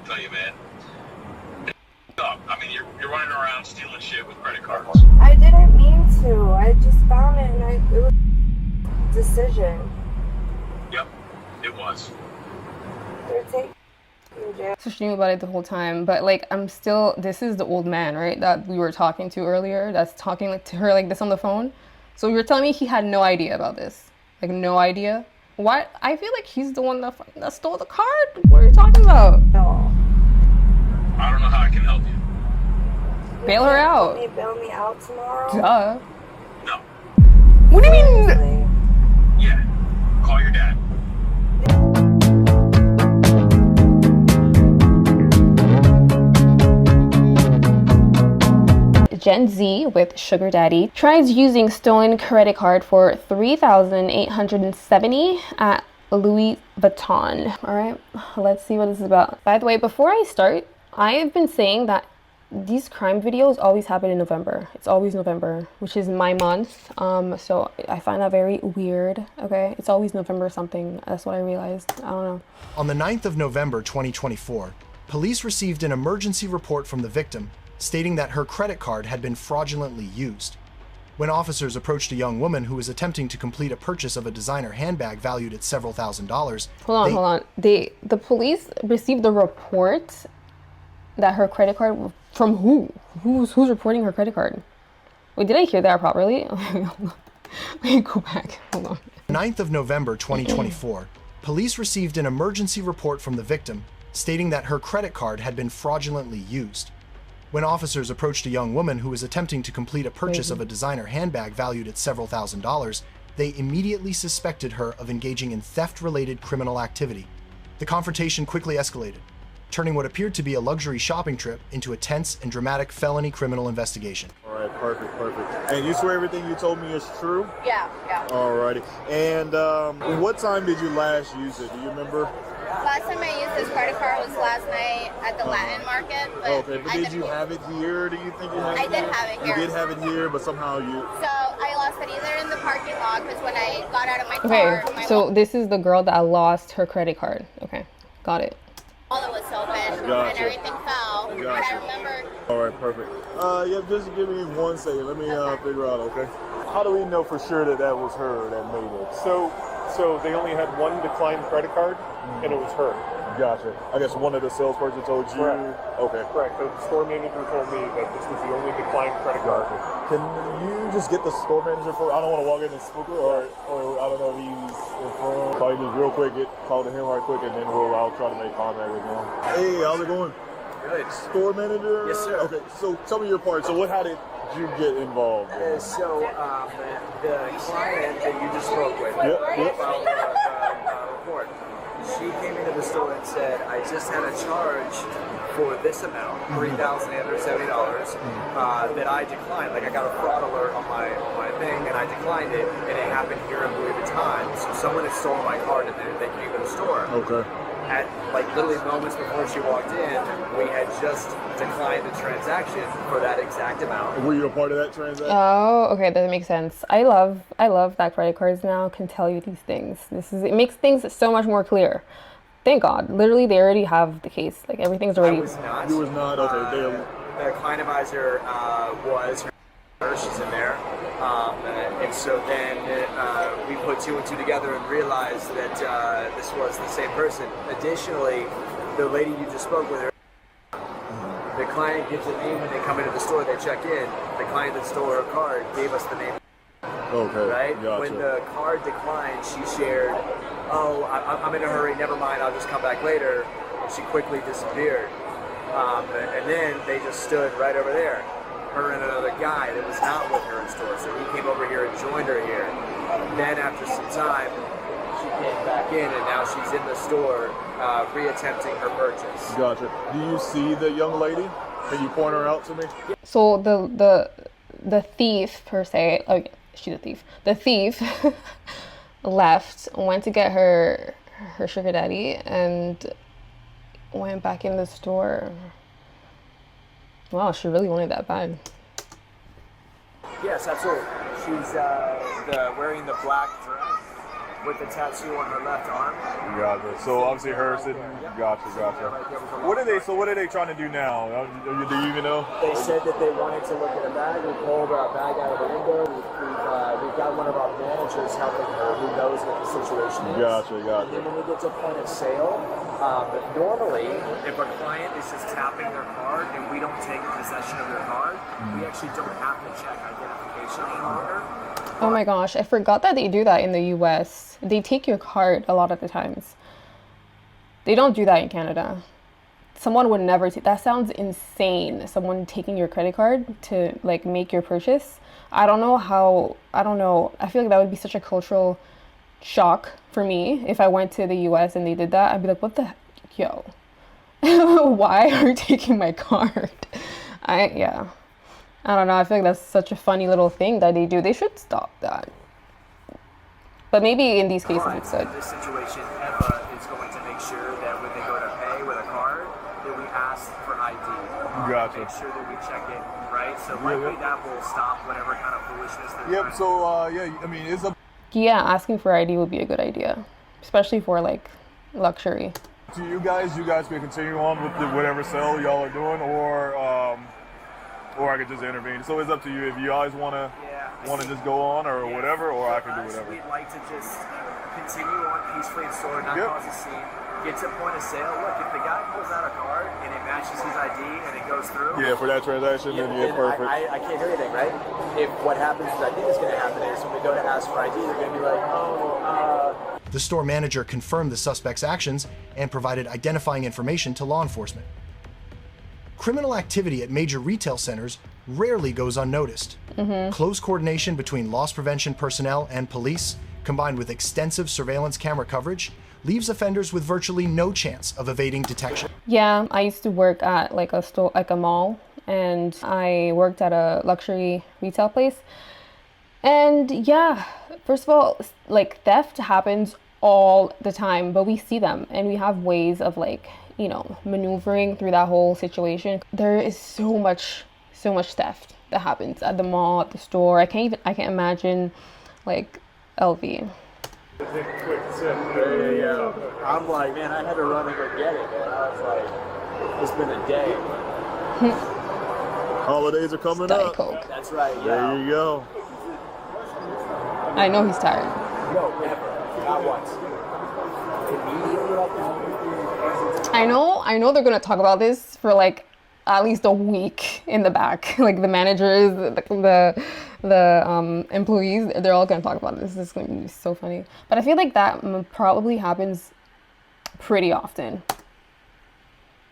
tell you, man. I mean, you're running around stealing shit with credit cards. I didn't mean to. I just found it and it was a decision. Yep, it was. They're taking you to jail. So she knew about it the whole time, but like I'm still, this is the old man, right, that we were talking to earlier, that's talking like to her like this on the phone. So you're telling me he had no idea about this? Like no idea? Why? I feel like he's the one that stole the card. What are you talking about? No. I don't know how I can help you. Bail her out. Can you bail me out tomorrow? Duh. No. What do you mean? Seriously? Yeah. Call your dad. Gen Z with Sugar Daddy tries using stolen credit card for $3,870 at Louis Vuitton. All right, let's see what this is about. By the way, before I start, I've been saying that these crime videos always happen in November. It's always November, which is my month. So I find that very weird. Okay, it's always November something. That's what I realized. I don't know. On the 9th of November 2024, police received an emergency report from the victim stating that her credit card had been fraudulently used. When officers approached a young woman who was attempting to complete a purchase of a designer handbag valued at several $1,000s. Hold on. The police received the report that her credit card, from who? Who's reporting her credit card? Wait, did I hear that properly? Let me go back. Hold on. 9th of November 2024, police received an emergency report from the victim stating that her credit card had been fraudulently used. When officers approached a young woman who was attempting to complete a purchase of a designer handbag valued at several $1,000s, they immediately suspected her of engaging in theft-related criminal activity. The confrontation quickly escalated, turning what appeared to be a luxury shopping trip into a tense and dramatic felony criminal investigation. All right, perfect. And you swear everything you told me is true? Yeah. Alrighty. And what time did you last use it? Do you remember? Last time I used this credit card was last night at the Latin market. But Okay, but did you have it here? Do you think you have it? I did have it here. You did have it here, but somehow you... So I lost it either in the parking lot, because when I got out of my car... Okay, so this is the girl that lost her credit card. Okay, got it. All that was open, Gotcha. and everything fell. But I remember... All right, perfect. Yeah, just give me 1 second. Let me figure out, okay? How do we know for sure that that was her that made it? So they only had one declined credit card, and it was her. Gotcha. I guess one of the salesperson told you? Correct. Okay. Correct. The store manager told me that this was the only declined credit card. Can you just get the store manager for? I don't want to walk in and spook her, or I don't know if he's in front. Probably just real quick, call to him right quick, and then I'll try to make contact with him. Hey, how's it going? Good. Store manager? Yes, sir. Okay, so tell me your part. So how did you get involved? The client that you just spoke with, Yep. about the report, she came into the store and said, I just had a charge for this amount, $3,870, that I declined. Like, I got a fraud alert on my thing, and I declined it, and it happened here in Louis Vuitton. So someone had stolen my card, and they came to the store. Okay. At like literally moments before she walked in, we had just declined the transaction for that exact amount. Were you a part of that transaction? Oh, okay, that makes sense. I love that credit cards now can tell you these things. It makes things so much more clear. Thank God. Literally, they already have the case. Like everything's already. I was not. You was not. Okay. The client advisor was her. She's in there, and so then we put two and two together and realized that this was the same person. Additionally, the lady you just spoke with, the client gives a name when they come into the store. They check in. The client that stole her card gave us the name. Okay. Right. Gotcha. When the card declined, she shared, "Oh, I'm in a hurry. Never mind. I'll just come back later." And she quickly disappeared. And then they just stood right over there. Her and another guy that was not with her in store, so he came over here and joined her here. Then after some time, she came back in, and now she's in the store reattempting her purchase. Gotcha. Do you see the young lady? Can you point her out to me? So the thief per se, like she's a thief. The thief left, went to get her sugar daddy, and went back in the store. Wow, she really wanted that bag. Yes, absolutely. She's wearing the black dress. with the tattoo on her left arm. Gotcha. So obviously her sitting. Gotcha. What are they trying to do now? Do you even know? They said that they wanted to look at a bag. We pulled a bag out of the window. We've got one of our managers helping her who knows what the situation is. Gotcha. And then when we get to point of sale, normally if a client is just tapping their card and we don't take possession of their card, we actually don't have to check identification any longer. Oh my gosh, I forgot that they do that in the US. They take your card a lot of the times. They don't do that in Canada. Someone would never take that. Sounds insane. Someone taking your credit card to like make your purchase. I don't know. I feel like that would be such a cultural shock for me if I went to the US and they did that. I'd be like, what the heck? Yo. Why are you taking my card? I don't know. I feel like that's such a funny little thing that they do. They should stop that. But maybe in these cases it's good. In this situation, Eva is going to make sure that when they go to pay with a card, that we ask for ID. Gotcha. Make sure that we check it, right? So likely that will stop whatever kind of foolishness they're Yep. trying to So I mean, it's a. Yeah, asking for ID would be a good idea, especially for like luxury. To you guys can continue on with whatever sale y'all are doing, or I could just intervene. So it's up to you if you guys want to just go on or whatever, or I can do whatever. We'd like to just continue on peacefully in store, not cause a scene. Get to point of sale. Look, if the guy pulls out a card and it matches his ID and it goes through. Yeah, for that transaction, then you're perfect. I can't hear anything, right? If what happens is I think is going to happen is when we go to ask for ID, they're going to be like, The store manager confirmed the suspect's actions and provided identifying information to law enforcement. Criminal activity at major retail centers rarely goes unnoticed. Close coordination between loss prevention personnel and police, combined with extensive surveillance camera coverage, leaves offenders with virtually no chance of evading detection. Yeah, I used to work at like a store, like a mall, and I worked at a luxury retail place. And yeah, first of all, like theft happens all the time, but we see them and we have ways of like, you know, maneuvering through that whole situation. There is so much theft that happens at the mall, at the store. I can't imagine like LV. Yeah. I'm like, man, I had to run and go get it, man. I was like, it's been a day. Holidays are coming Diet up. Coke. That's right, yeah. There you go. I know he's tired. No, never. Not once. I know they're gonna talk about this for like at least a week in the back. Like the managers, the employees, they're all gonna talk about this. This is gonna be so funny. But I feel like that probably happens pretty often.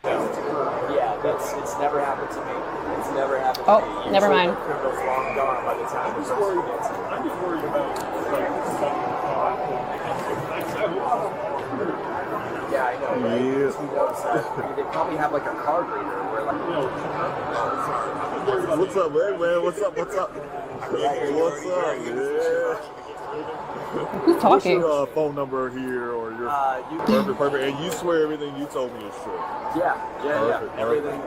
Yeah, it's never happened to me. It's never happened to me. Oh, never mind. The criminal's long gone by the time the person gets it. I'm just worried about Yeah, I know. Right? Yeah. He knows that. They probably have like a card reader where like. What's up, man? What's up? What's up? Yeah. Who's talking? What's your phone number here or your perfect? And you swear everything you told me is true. Yeah. Everything.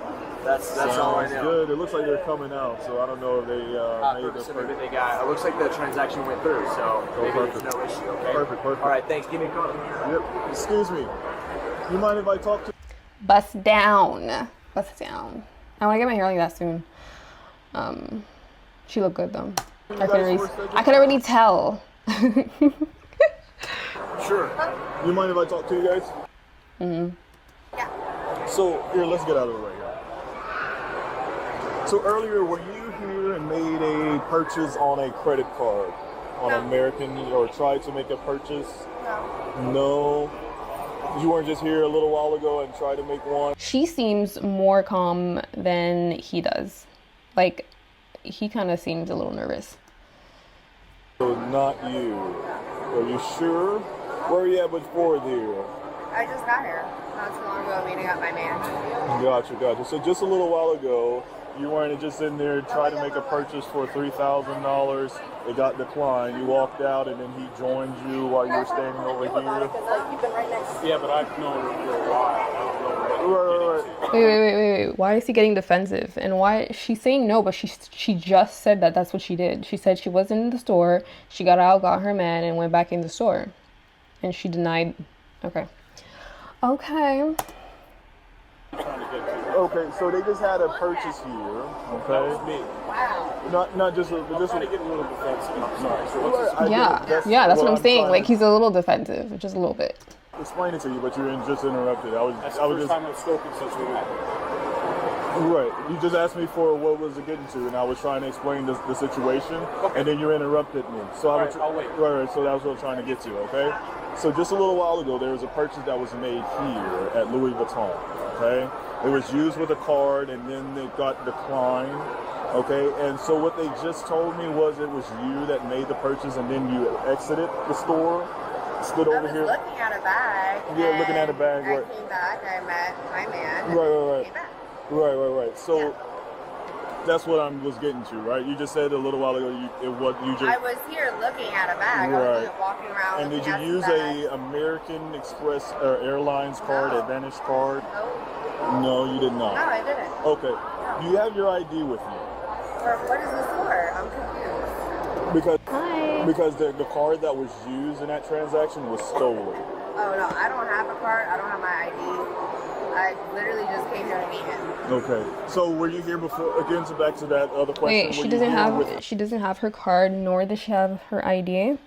That's all I know. Good. It looks like they're coming out, so I don't know if they made the Maybe they got. It looks like the transaction went through, so maybe perfect. there's no issue. Okay. Perfect. All right. Thanks. Give me a call. Yep. Excuse me. You mind if I talk to? Bust down. I want to get my hair like that soon. She looked good though. I could already tell. Sure. You mind if I talk to you guys? Yeah. So here, let's get out of the way. So earlier, were you here and made a purchase on a credit card on American, or tried to make a purchase? No. You weren't just here a little while ago and tried to make one? She seems more calm than he does. Like, he kind of seems a little nervous. So not you. Are you sure? Where are you at before there? I just got here not too long ago meeting up my man. Gotcha. So just a little while ago, you weren't just in there trying to make a purchase for $3,000. It got declined. You walked out, and then he joined you while you were standing over here. Yeah, but I've known her for a while. I don't know what Wait. Why is he getting defensive? And why she's saying no, but she just said that's what she did. She said she wasn't in the store. She got out, got her man, and went back in the store. And she denied. Okay. Okay. Okay, so they just had a purchase here. Okay. Wow. Not just Trying to get a little defensive. I'm sorry. So what's I Yeah. get it. Yeah, that's what I'm saying. trying Like, to he's a little defensive, just a little bit. explain it to you, but you're just interrupted. That's the first time I've spoken since we met. Right. You just asked me for what was it getting to, and I was trying to explain the situation, Okay. and then you interrupted me. So All right, I'll wait. Right. So that was what I'm trying to get to. Okay. So just a little while ago, there was a purchase that was made here at Louis Vuitton. Okay. It was used with a card, and then it got declined. Okay. And so what they just told me was it was you that made the purchase, and then you exited the store, stood I over was here. looking at a bag. Yeah, looking at a and bag, I right. came back. I met my man. Right. Came back. Right. So. Yeah. That's what I was getting to, right? You just said a little while ago I was here looking at a bag. I wasn't walking around. And did you looking at use the bag. a American Express or Airlines card, No. Advantage card? No. No, you did No, not. I didn't. Okay. Do you have your ID with you? What is this for? I'm confused. Because the card that was used in that transaction was stolen. Oh no, I don't have a card. I don't have my ID. I literally just came here to meet him. Okay. So were you here before? Again, so back to that other question. Wait, were she you doesn't here have with- she doesn't have her card, nor does she have her ID.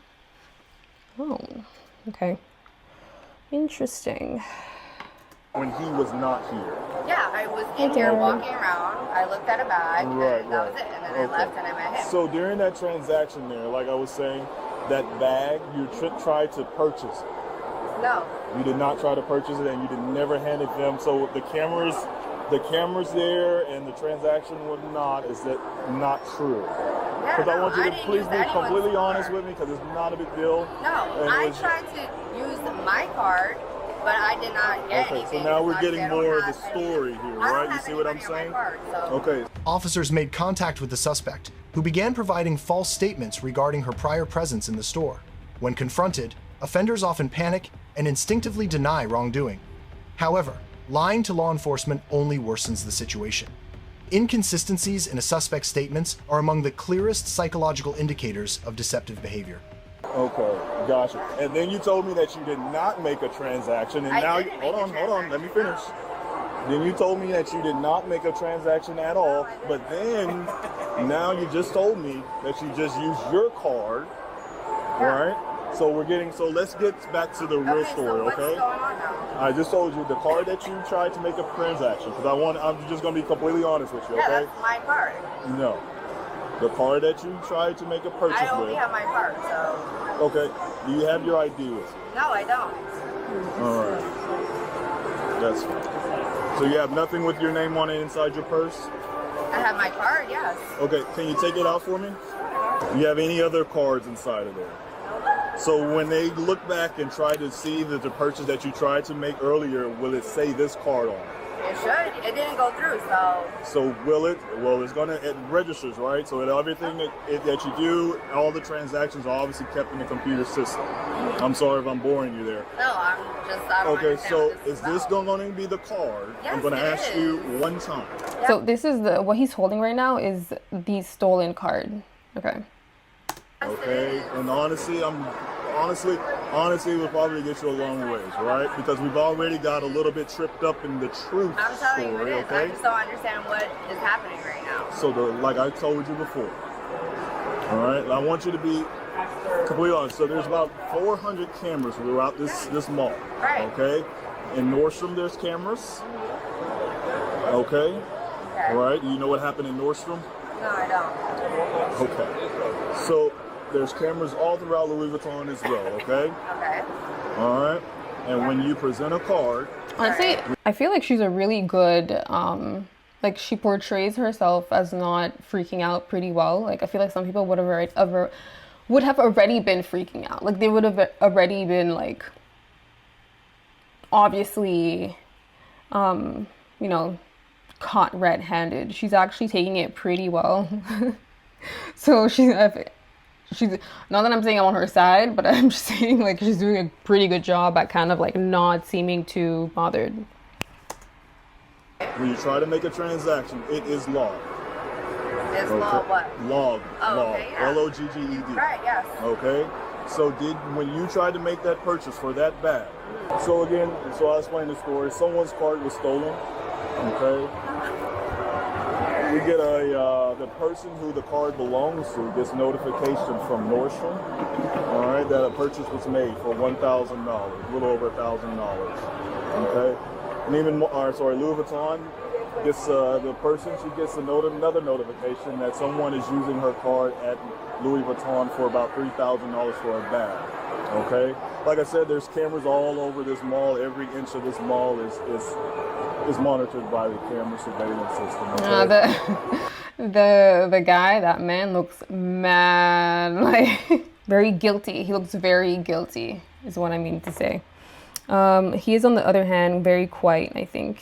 Oh, okay. Interesting. when he was not here. Yeah, I was in here walking around. I looked at a bag, Right, and that was it. And then I left, and I met him. So during that transaction there, like I was saying, that bag, you tried to purchase it. No. You did not try to purchase it, and you did never hand it them. So the cameras there, and the transaction was not. Is that not true? Yeah, Because I want you to didn't please use be anyone's completely card. honest with me, because it's not a big deal. No, And I it was- tried to use my card, but I did not get Okay, anything. so now we're because getting I don't more of the have any- story here, I don't right? You have see what I'm anybody on saying? my card, so. Okay. Officers made contact with the suspect, who began providing false statements regarding her prior presence in the store. When confronted, offenders often panic and instinctively deny wrongdoing. However, lying to law enforcement only worsens the situation. Inconsistencies in a suspect's statements are among the clearest psychological indicators of deceptive behavior. Okay, gotcha. And then you told me that you did not make a transaction, and I now didn't hold make a on, let me finish. transaction. Then you told me that you did not make a transaction at all, but then now you just told me that you just used your card, right? So let's get back to the real story, so what's okay? going on now? I just told you the card that you tried to make a transaction, because I'm just gonna be completely honest with you, Yeah, okay? that's my card. No. The card that you tried to make a purchase I only with. have my card, so. Okay. Do you have your ID with you? No, I don't. All right. That's fine. So you have nothing with your name on it inside your purse? I have my card, yes. Okay, can you take it out for me? You have any other cards inside of there? So when they look back and try to see the purchase that you tried to make earlier, will it say this card on it? It should. It didn't go through, so. So will it? Well, it registers, right? So everything that you do, all the transactions are obviously kept in the computer system. I'm sorry if I'm boring you there. No, I don't Okay, understand so what this is this about. going to be the card? Yes, I'm going to it ask is. you one time. So this is what he's holding right now is the stolen card. Okay. Okay, and honestly, will probably get you a long ways, right? Because we've already got a little bit tripped up in the truth I'm telling you story, it is. okay? I just don't understand what is happening right now. So, like I told you before, all right? I want you to be completely honest. So there's about 400 cameras throughout this mall, Right. okay? In Nordstrom, there's cameras, okay? Okay. All right, you know what happened in Nordstrom? No, I don't. Okay. So there's cameras all throughout Louis Vuitton as well, okay? Okay. All right. And when you present a card, Honestly, I feel like she's a really good, like she portrays herself as not freaking out pretty well. Like I feel like some people would have already been freaking out. Like they would have already been like, obviously, caught red-handed. She's actually taking it pretty well. So she's not that I'm saying I'm on her side, but I'm just saying like she's doing a pretty good job at kind of like not seeming too bothered. when you try to make a transaction, it is logged. Is law what? Logged. Oh, Logged. okay, yeah. Logged. Right, yes. Okay? So when you tried to make that purchase for that bag, so again, I'll explain the story. Someone's card was stolen, okay? We get the person who the card belongs to gets notification from Nordstrom, all right, that a purchase was made for $1,000, a little over $1,000, okay? And even more, Louis Vuitton gets the person, she gets another notification that someone is using her card at Louis Vuitton for about $3,000 for a bag, okay? Like I said, there's cameras all over this mall. Every inch of this mall is monitored by the camera surveillance system. Okay? The guy, that man looks mad, like very guilty. He looks very guilty, is what I mean to say. He is, on the other hand, very quiet, I think.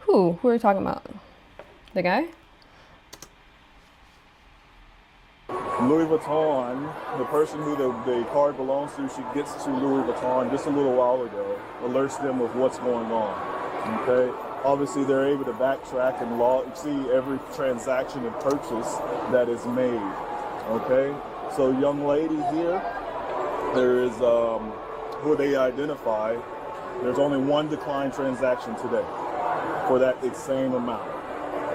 Who are we talking about? The guy? Louis Vuitton, the person who the card belongs to, she gets to Louis Vuitton just a little while ago, alerts them of what's going on, okay? Obviously, they're able to backtrack and see every transaction and purchase that is made, okay? So young lady here, there is, who they identify, there's only one declined transaction today for that same amount.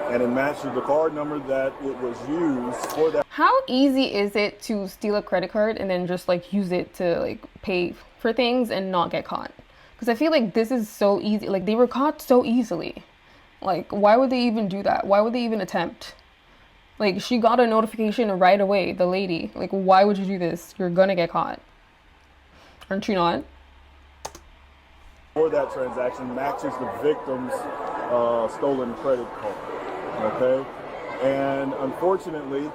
And it matches the card number that it was used for that. How easy is it to steal a credit card and then just like use it to like pay for things and not get caught? Because I feel like this is so easy. Like, they were caught so easily. Like, why would they even do that? Why would they even attempt? Like, she got a notification right away, the lady. Like, why would you do this? You're gonna get caught. Aren't you not? For that transaction matches the victim's stolen credit card. Okay, and unfortunately,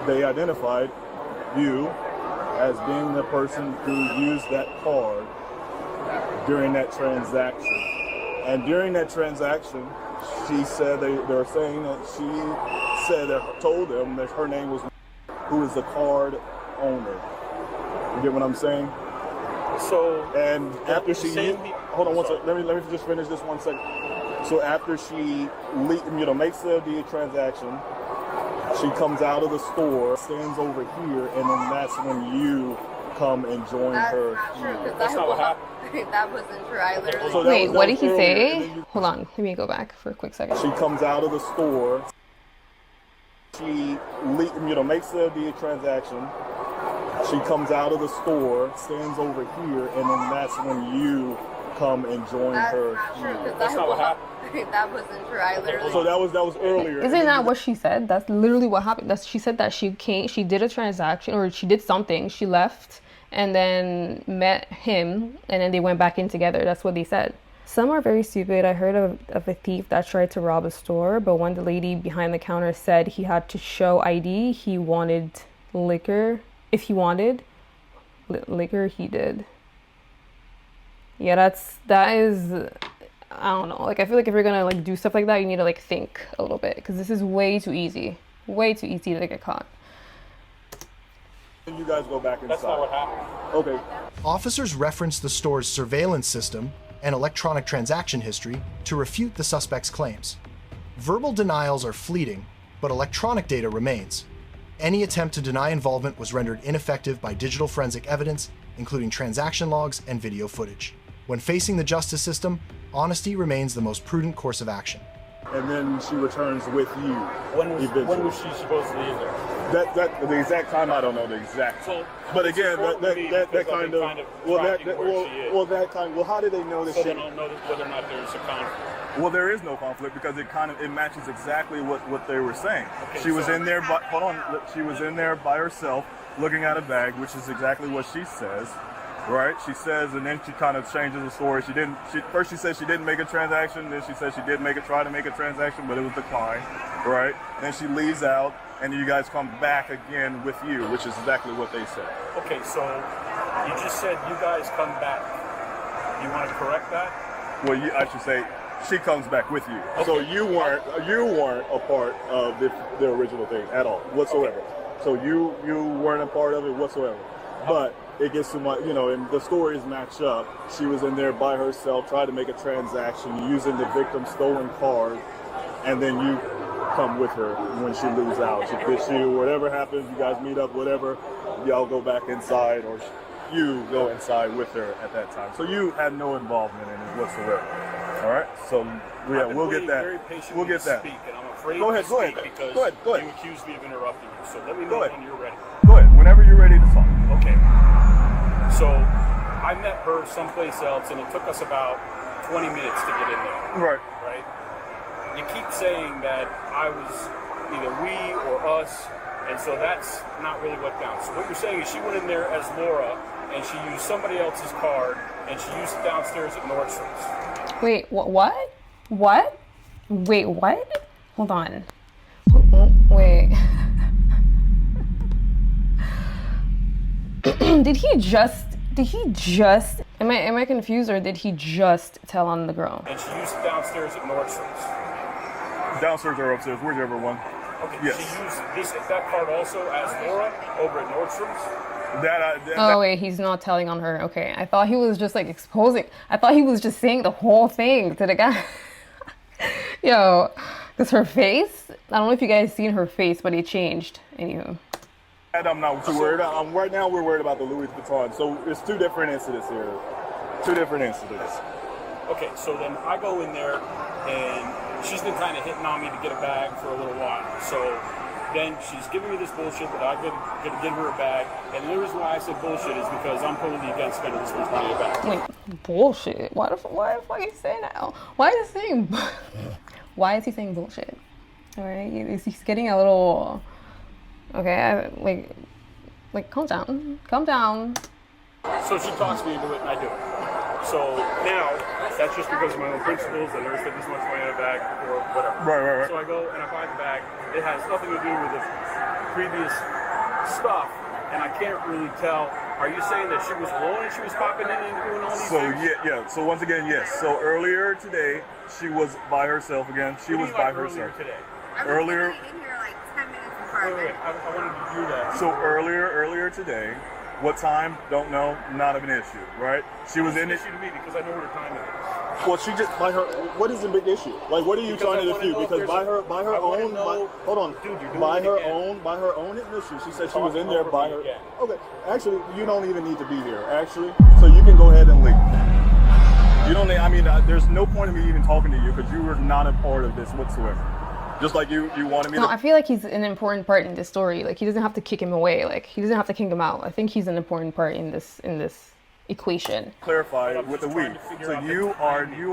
they identified you as being the person who used that card during that transaction. And during that transaction, she said they were saying that she said that told them that her name was who is the card owner. You get what I'm saying? So, and after she hold on one second. Let me just finish this 1 second. So after she, makes the transaction, she comes out of the store, stands over here, and then that's when you come and join her. That's not true, because that wasn't true. I literally. So wait, what did he say? Hold on, let me go back for a quick second. She comes out of the store. She, makes the transaction. She comes out of the store, stands over here, and then that's when you come and join her. That's not true, because that wasn't true. I literally. So that was earlier. Isn't that what she said? That's literally what happened. She said that she did a transaction, or she did something. She left and then met him, and then they went back in together. That's what they said. Some are very stupid. I heard of a thief that tried to rob a store, but when the lady behind the counter said he had to show ID, he wanted liquor. If he wanted liquor, he did. Yeah, that is, I don't know. Like, I feel like if you're gonna like do stuff like that, you need to like think a little bit, because this is way too easy to get caught. You guys go back inside. That's not what happened. Okay. Officers referenced the store's surveillance system and electronic transaction history to refute the suspect's claims. Verbal denials are fleeting, but electronic data remains. Any attempt to deny involvement was rendered ineffective by digital forensic evidence, including transaction logs and video footage. When facing the justice system, honesty remains the most prudent course of action. And then she returns with you. When was she supposed to leave there? That the exact time, I don't know the exact. So, but again, that kind of how do they know that so she? They don't know whether or not there's a conflict. Well, there is no conflict because it matches exactly what they were saying. Okay, she was in there, but hold on, she was in there by herself, looking at a bag, which is exactly what she says. Right, she says, and then she kind of changes the story. First she said she didn't make a transaction, then she said she did try to make a transaction, but it was declined. Right, then she leaves out, and you guys come back again with you, which is exactly what they said. Okay, so you just said you guys come back. You want to correct that? Well, I should say she comes back with you. Okay. So you weren't a part of the original thing at all whatsoever. Okay. So you weren't a part of it whatsoever, but. It gets too much, and the stories match up. She was in there by herself, tried to make a transaction using the victim's stolen card, and then you come with her when she leaves out. She gets you, whatever happens, you guys meet up, whatever. y'all go back inside, or you go inside with her at that time. So you had no involvement in it whatsoever. All right. So we'll get that. We'll get that. Speak, and I'm afraid Go ahead. to Go ahead. speak because Go ahead. you accused me of interrupting you. So let me Go know ahead. when you're ready. Go ahead. Whenever you're ready to talk. Okay. So I met her someplace else, and it took us about 20 minutes to get in there. Right. Right? You keep saying that I was either we or us, and so that's not really what counts. So what you're saying is she went in there as Laura, and she used somebody else's card, and she used it downstairs at Nordstrom's. Wait, what? What? Wait, what? Hold on. Wait. Did he just am I confused, or did he just tell on the girl? And she used it downstairs at Nordstrom's. Downstairs or upstairs, whichever one. Okay, Yes. she used that card also as Laura over at Nordstrom's. Oh wait, he's not telling on her. Okay, I thought he was just like exposing. I thought he was just saying the whole thing to the guy. Yo, because her face, I don't know if you guys seen her face, but it changed. Anywho. And I'm not too worried. Right now we're worried about the Louis Vuitton. So it's two different incidents here. Two different incidents. Okay, so then I go in there, and she's been kind of hitting on me to get a bag for a little while. So then she's giving me this bullshit that I'm gonna give her a bag. And the reason why I said bullshit is because I'm totally against spending this much money in a bag. Wait, bullshit? Why the fuck are you saying that? Why is he saying? Why is he saying bullshit? All right, he's getting a little. Okay, like calm down. So she talks me into it, and I do it. So now, that's just because of my own principles. I never spent this much money in a bag or whatever. Right. So I go and I buy the bag. It has nothing to do with the previous stuff, and I can't really tell. Are you saying that she was alone and she was popping in and doing all these things? Yeah. So once again, yes. So earlier today, she was by herself again. She was by herself. Today? Earlier. in here like 10 minutes before. Wait. I wanted to do that. So earlier today, what time? Don't know. Not of an issue, right? She was in it. It's an issue to me because I know what her time is. Well, she just by her. What is the big issue? Like, what are you trying to dispute? Because by her own, hold on. Dude, you're doing by it her again. own admission, she said she was in there over by me her. again. Okay, actually, you don't even need to be here. Actually, so you can go ahead and leave. You don't. I mean, there's no point in me even talking to you because you were not a part of this whatsoever. Just like you wanted me to. No, I feel like he's an important part in this story. Like he doesn't have to kick him away. Like he doesn't have to kick him out. I think he's an important part in this equation. Clarify with the we. So you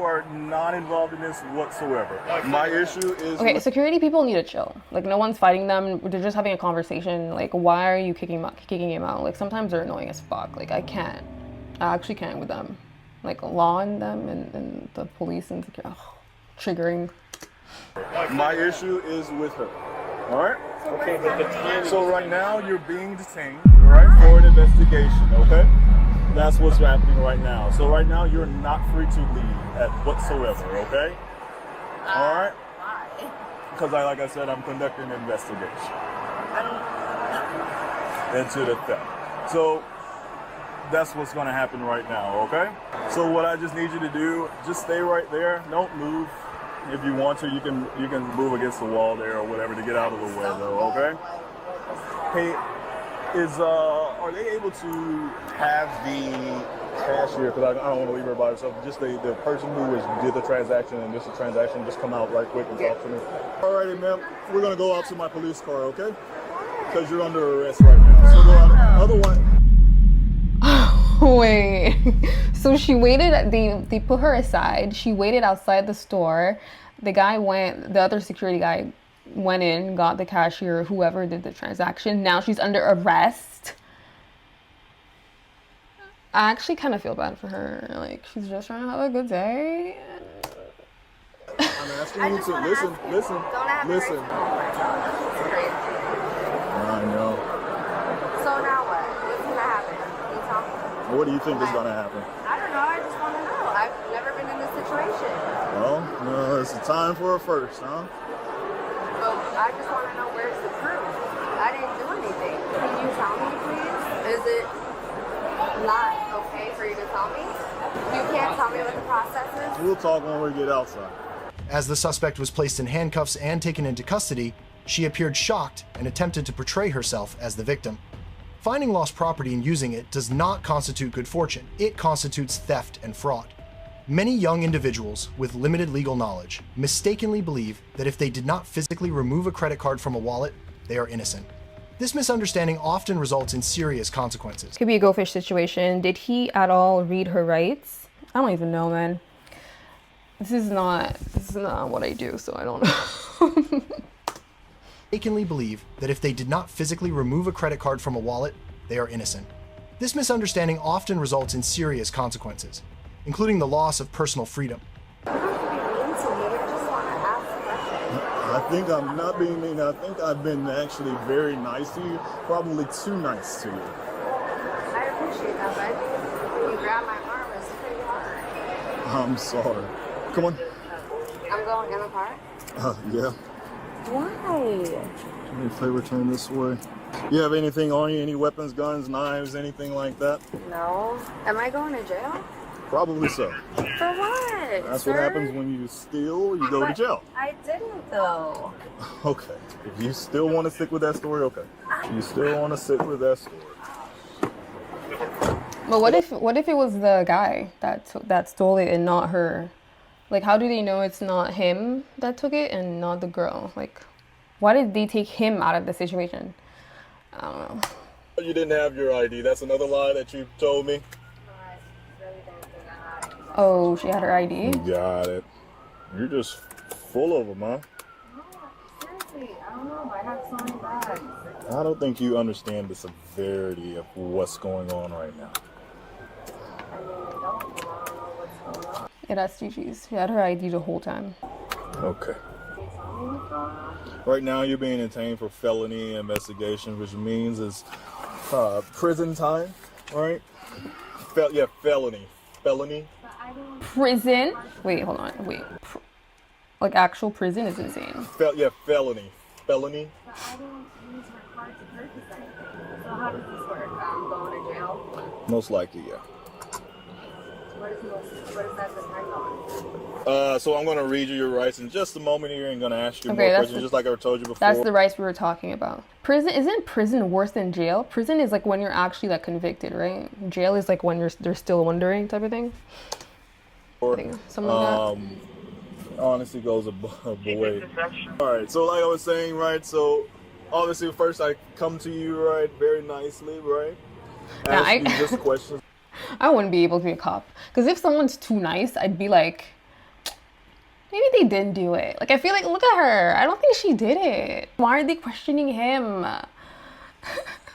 are not involved in this whatsoever. My issue is. Okay, security people need to chill. Like no one's fighting them. They're just having a conversation. Like why are you kicking him out? Like sometimes they're annoying as fuck. Like I actually can't with them. Like law and them and the police and security. Triggering. My issue is with her. All right. Okay, but the time. So right now you're being detained, all right, for an investigation. Okay. That's what's happening right now. So right now you're not free to leave at whatsoever. Okay. All right. Why? Because like I said, I'm conducting an investigation into the theft. So that's what's going to happen right now. Okay. So what I just need you to do, just stay right there. Don't move. If you want to, you can move against the wall there or whatever to get out of the way, though. Okay. Hey, are they able to have the cashier? Because I don't want to leave her by herself. Just the person who did the transaction and just the transaction, just come out right quick and talk to me. Alrighty, ma'am. We're gonna go out to my police car, okay? Because you're under arrest right now. So go out. Otherwise. Wait, so she waited, they put her aside, she waited outside the store, the other security guy went in, got the cashier, whoever did the transaction, now she's under arrest. I actually kind of feel bad for her, like she's just trying to have a good day. I'm asking you to listen. Listen. I know. So now what? What's gonna happen? Can you tell me? What do you think is gonna happen? I don't know. I just want to know. I've never been in this situation. Well, no, it's a time for a first, huh? But I just want to know where's the proof. I didn't do anything. Can you tell me, please? Is it not okay for you to tell me? You can't tell me what the process is? We'll talk when we get outside. As the suspect was placed in handcuffs and taken into custody, she appeared shocked and attempted to portray herself as the victim. finding lost property and using it does not constitute good fortune. It constitutes theft and fraud. Many young individuals with limited legal knowledge mistakenly believe that if they did not physically remove a credit card from a wallet, they are innocent. This misunderstanding often results in serious consequences. Could be a Go Fish situation. Did he at all read her rights? I don't even know, man. This is not what I do, so I don't know. Mistakenly believe that if they did not physically remove a credit card from a wallet, they are innocent. This misunderstanding often results in serious consequences, including the loss of personal freedom. You don't have to be mean to me. I just want to ask questions. I think I'm not being mean. I think I've been actually very nice to you, probably too nice to you. I appreciate that, but I think when you grab my arm, it's pretty hard. I'm sorry. Come on. I'm going in the car? Yeah. Why? Do me a favor, turn this way. You have anything on you? Any weapons, guns, knives, anything like that? No. Am I going to jail? Probably so. For what? That's sir? what happens when you steal, you go to jail. I didn't, though. Okay. If you still want to stick with that story, okay. You still want to stick with that story. But what if it was the guy that stole it and not her? Like, how do they know it's not him that took it and not the girl? Like, why did they take him out of the situation? I don't know. You didn't have your ID. That's another lie that you told me. Oh, she had her ID? Got it. You're just full of them, huh? Seriously, I don't know. I have so many bags. I don't think you understand the severity of what's going on right now. I mean, I don't know what's going on. Yeah, that's GG's. She had her ID the whole time. Okay. Can you tell me what's going on? Right now, you're being detained for felony investigation, which means it's prison time, right? Felony. Felony. Prison? Wait, hold on. Wait. Like, actual prison is insane. Felony. Felony. But I didn't use her card to purchase anything. So how does this work? I'm going to jail? Most likely, yeah. What is that depend on? So I'm going to read you your rights in just a moment here and going to ask you Okay, more questions, just like I told you before. That's the rights we were talking about. Prison, isn't prison worse than jail? Prison is like when you're actually like convicted, right? Jail is like when they're still wondering type of thing. I think something like that. Honestly goes a way. All right, so like I was saying, right, so obviously first I come to you, right, very nicely, right? Now, Ask you just questions. I wouldn't be able to be a cop. Because if someone's too nice, I'd be like, maybe they didn't do it. Like, I feel like, look at her. I don't think she did it. Why are they questioning him?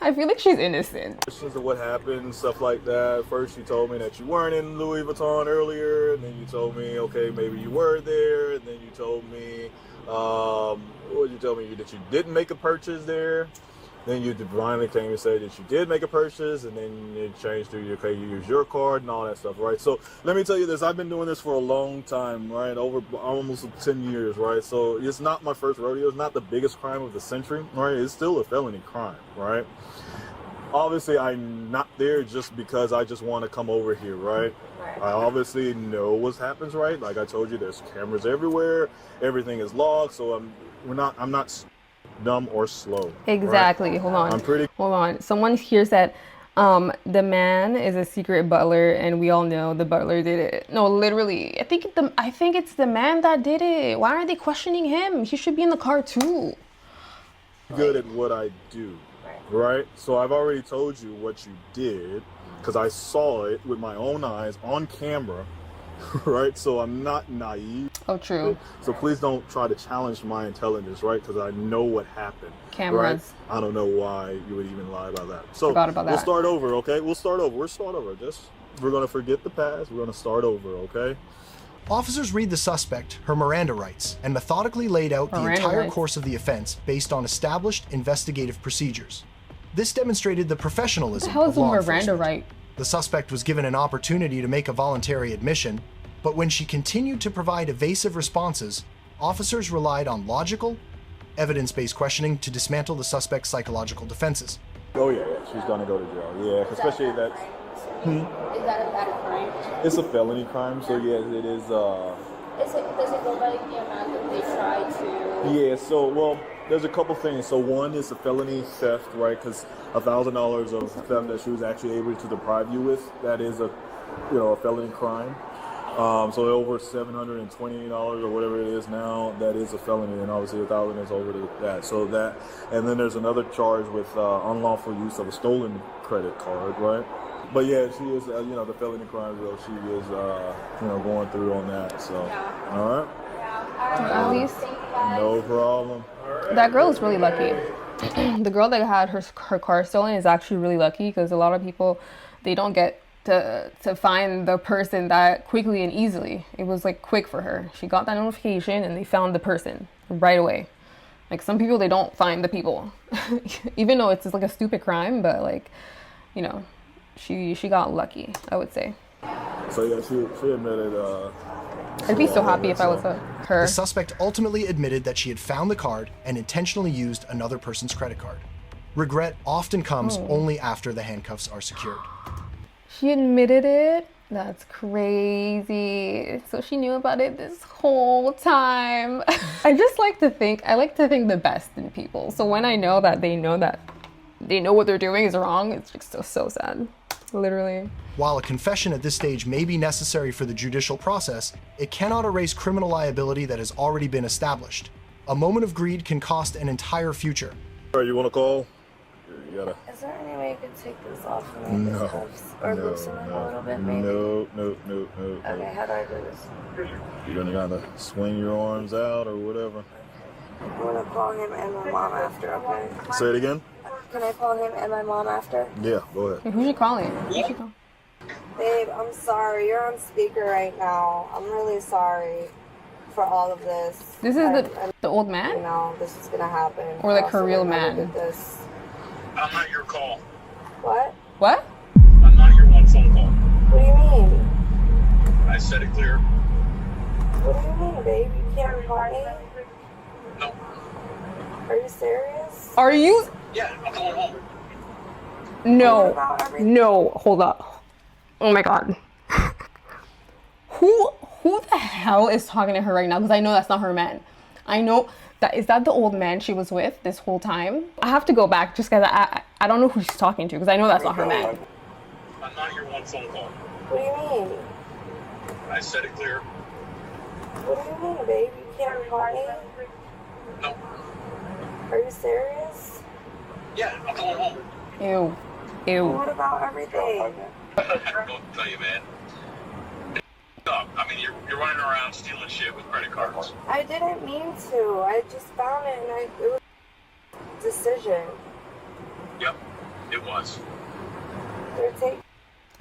I feel like she's innocent. Questions of what happened, stuff like that. First you told me that you weren't in Louis Vuitton earlier, and then you told me, okay, maybe you were there, and then you told me, what did you tell me? That you didn't make a purchase there. Then you finally came and said that you did make a purchase, and then it changed to, okay, you use your card and all that stuff, right? So let me tell you this, I've been doing this for a long time, right? Over almost 10 years, right? So it's not my first rodeo. It's not the biggest crime of the century, right? It's still a felony crime, right? Obviously, I'm not there just because I just want to come over here, right? I obviously know what happens, right? Like I told you, there's cameras everywhere. Everything is logged, so I'm not dumb or slow. Exactly. Right? Hold on. Hold on. Someone here said the man is a secret butler, and we all know the butler did it. No, literally. I think it's the man that did it. Why are they questioning him? He should be in the car too. Good at what I do, right? So I've already told you what you did because I saw it with my own eyes on camera. Right, so I'm not naive. Oh, true. So please don't try to challenge my intelligence, right? Because I know what happened. Cameras. Right? I don't know why you would even lie about that. So Forgot about that. We'll start over, okay? We'll start over. We're gonna forget the past. We're gonna start over, okay? Officers read the suspect her Miranda rights and methodically laid out the entire course of the offense based on established investigative procedures. This demonstrated the professionalism What the hell of is a law Miranda enforcement. right? The suspect was given an opportunity to make a voluntary admission, but when she continued to provide evasive responses, officers relied on logical, evidence-based questioning to dismantle the suspect's psychological defenses. Oh yeah, she's gonna go to jail. Yeah, especially that. Is that a crime? It's a felony crime, so yes, it is. Does it go by the amount that they try to? Yeah. So well, There's a couple things. So one is a felony theft, right? Because $1,000 of theft that she was actually able to deprive you with, that is a felony crime. So over $720 or whatever it is now, that is a felony, and obviously 1,000 is over that. So that, and then there's another charge with unlawful use of a stolen credit card, right? But yeah, she is, the felony crime bill. She is, going through on that. So, all right. At least No problem. that girl is really lucky. The girl that had her car stolen is actually really lucky, because a lot of people, they don't get to find the person that quickly and easily. It was like quick for her. She got that notification and they found the person right away. Like some people, they don't find the people, even though it's just like a stupid crime, but like, she got lucky, I would say. So yeah, she admitted. I'd be so happy if I was her. The suspect ultimately admitted that she had found the card and intentionally used another person's credit card. Regret often comes only after the handcuffs are secured. She admitted it? That's crazy. So she knew about it this whole time. I like to think the best in people. So when I know that they know what they're doing is wrong, it's just so sad. Literally. While a confession at this stage may be necessary for the judicial process, it cannot erase criminal liability that has already been established. A moment of greed can cost an entire future. All right, you want to call? You gotta. Is there any way you could take this off of me? Or loosen it a little bit, maybe? No. Okay, how do I do this? You're gonna kind of swing your arms out or whatever. I'm gonna call him and my mom after, okay? Say it again. Can I call him and my mom after? Yeah, go ahead. Who's you calling? Babe, I'm sorry. You're on speaker right now. I'm really sorry for all of this. This is the old man? This is gonna happen. Or like her real man? I'm not your call. What? What? I'm not your one phone call. What do you mean? I said it clear. What do you mean, babe? You can't call me? No. Are you serious? Are you? Yeah, I'm going home. No, hold up. Oh my god. Who the hell is talking to her right now? Because I know that's not her man. I know that is that the old man she was with this whole time? I have to go back just because I don't know who she's talking to, because I know that's not her man. I'm not your one phone call. What do you mean? I said it clear. What do you mean, babe? You can't call me? No. Are you serious? Yeah, I'm going home. Ew. What about everything? I have to tell you, man. I mean, you're running around stealing shit with credit cards. I didn't mean to. I just found it and it was a decision. Yep, it was. They're taking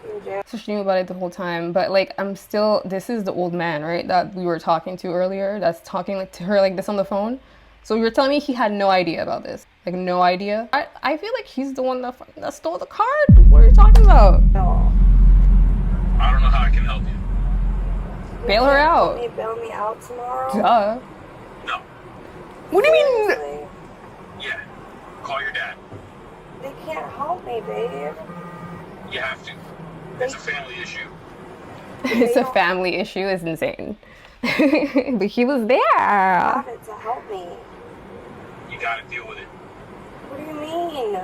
me in jail. So she knew about it the whole time, but like this is the old man, right, that we were talking to earlier, that's talking like to her like this on the phone. So you're telling me he had no idea about this? Like no idea? I feel like he's the one that stole the card. What are you talking about? No. I don't know how I can help you. Bail her out. Can you bail me out tomorrow? Duh. No. What do you mean? Seriously? Yeah. Call your dad. They can't help me, babe. You have to. It's a family issue. It's a family issue. It's insane. But he was there. Have it to help me. You gotta deal with it. What do you mean?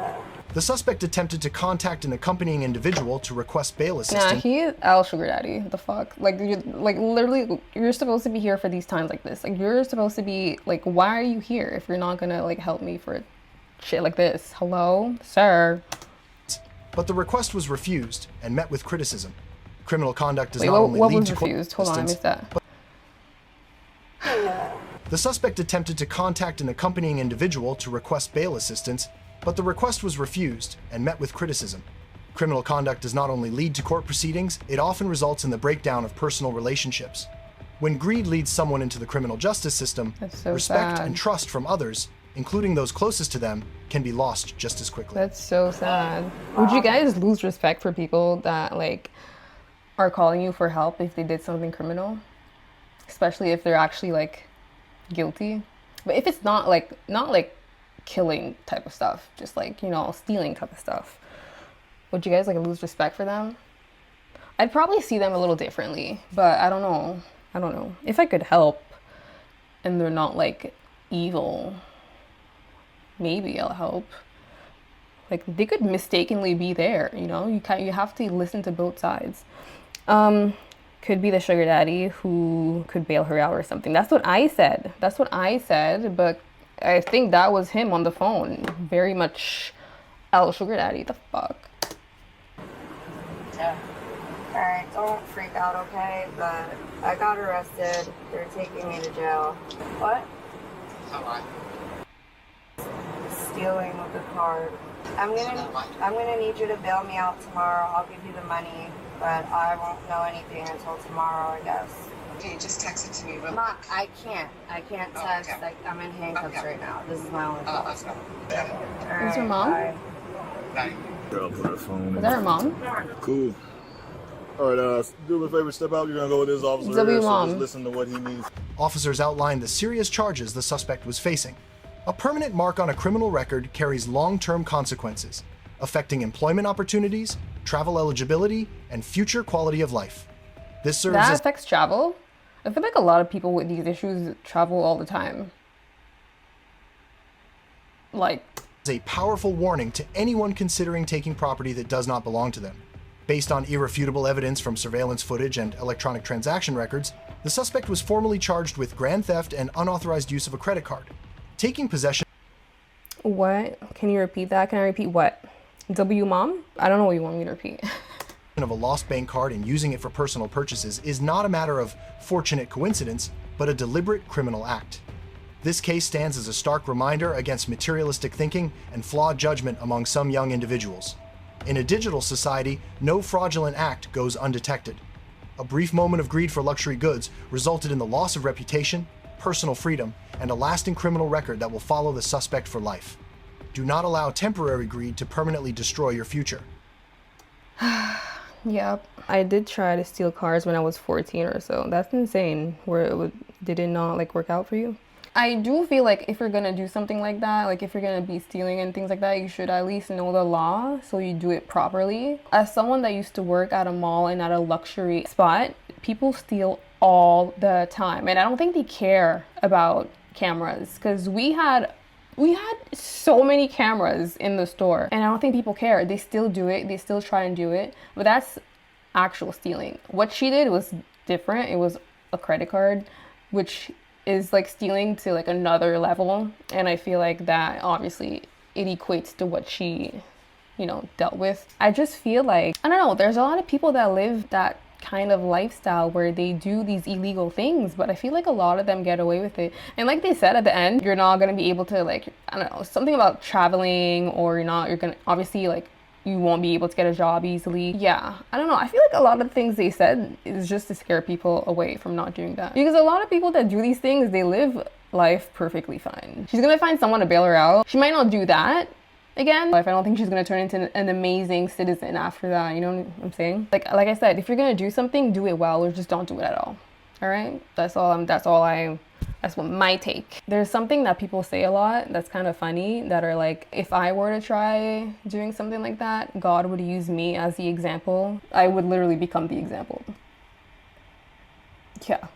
The suspect attempted to contact an accompanying individual to request bail Nah, assistance. he is Al Sugar Daddy. The fuck? Like, literally, you're supposed to be here for these times like this. Like, you're supposed to be, like, why are you here if you're not gonna, like, help me for shit like this? Hello? Sir? But the request was refused and met with criticism. Criminal conduct does Wait, not only what lead was to court refused? Hold on, I missed that. The suspect attempted to contact an accompanying individual to request bail assistance, but the request was refused and met with criticism. Criminal conduct does not only lead to court proceedings, it often results in the breakdown of personal relationships. When greed leads someone into the criminal justice system, That's so respect sad. and trust from others, including those closest to them, can be lost just as quickly. That's so sad. Would you guys lose respect for people that, like, are calling you for help if they did something criminal? Especially if they're actually, like, guilty? But if it's not like killing type of stuff, just like, stealing type of stuff, would you guys like lose respect for them? I'd probably see them a little differently, but I don't know if I could help and they're not like evil, maybe I'll help. Like, they could mistakenly be there, you know? You have to listen to both sides. Could be the sugar daddy who could bail her out or something. That's what I said. That's what I said, but I think that was him on the phone. Very much El Sugar Daddy. The fuck? Yeah. Alright, don't freak out, okay? But I got arrested. They're taking me to jail. What? Stealing with the card. I'm gonna need you to bail me out tomorrow. I'll give you the money, but I won't know anything until tomorrow, I guess. Okay, just text it to me. Mom, I can't text. Okay. Like, I'm in handcuffs right now. This is my only phone. Is your mom? Bye. Girl, put her phone Is that her mom? Cool. All right, do me a favor, step out. You're gonna go with this officer W here, so mom. just listen to what he needs. Officers outlined the serious charges the suspect was facing. A permanent mark on a criminal record carries long-term consequences, affecting employment opportunities, travel eligibility, and future quality of life. This serves That as affects travel. I feel like a lot of people with these issues travel all the time. Like, a powerful warning to anyone considering taking property that does not belong to them. Based on irrefutable evidence from surveillance footage and electronic transaction records, the suspect was formally charged with grand theft and unauthorized use of a credit card. Taking possession what? Can you repeat that? Can I repeat what? W mom? I don't know what you want me to repeat. of a lost bank card and using it for personal purchases is not a matter of fortunate coincidence, but a deliberate criminal act. This case stands as a stark reminder against materialistic thinking and flawed judgment among some young individuals. In a digital society, no fraudulent act goes undetected. A brief moment of greed for luxury goods resulted in the loss of reputation, personal freedom, and a lasting criminal record that will follow the suspect for life. Do not allow temporary greed to permanently destroy your future. Yep. I did try to steal cars when I was 14 or so. That's insane. Did it not like work out for you? I do feel like if you're gonna do something like that, like if you're gonna be stealing and things like that, you should at least know the law so you do it properly. As someone that used to work at a mall and at a luxury spot, people steal all the time. And I don't think they care about cameras because we had so many cameras in the store and I don't think people care. They still do it. They still try and do it. But that's actual stealing. What she did was different. It was a credit card, which is like stealing to like another level. And I feel like that obviously it equates to what she, dealt with. I just feel like, I don't know, there's a lot of people that live that kind of lifestyle where they do these illegal things, but I feel like a lot of them get away with it. And like they said at the end, you're not going to be able to like, I don't know, something about traveling or you're going to obviously like you won't be able to get a job easily. Yeah, I don't know. I feel like a lot of things they said is just to scare people away from not doing that. Because a lot of people that do these things, they live life perfectly fine. She's going to find someone to bail her out. She might not do that again. I don't think she's going to turn into an amazing citizen after that. You know what I'm saying? Like I said, if you're going to do something, do it well or just don't do it at all. All right? That's what my take. There's something that people say a lot that's kind of funny that are like, if I were to try doing something like that, God would use me as the example. I would literally become the example. Yeah.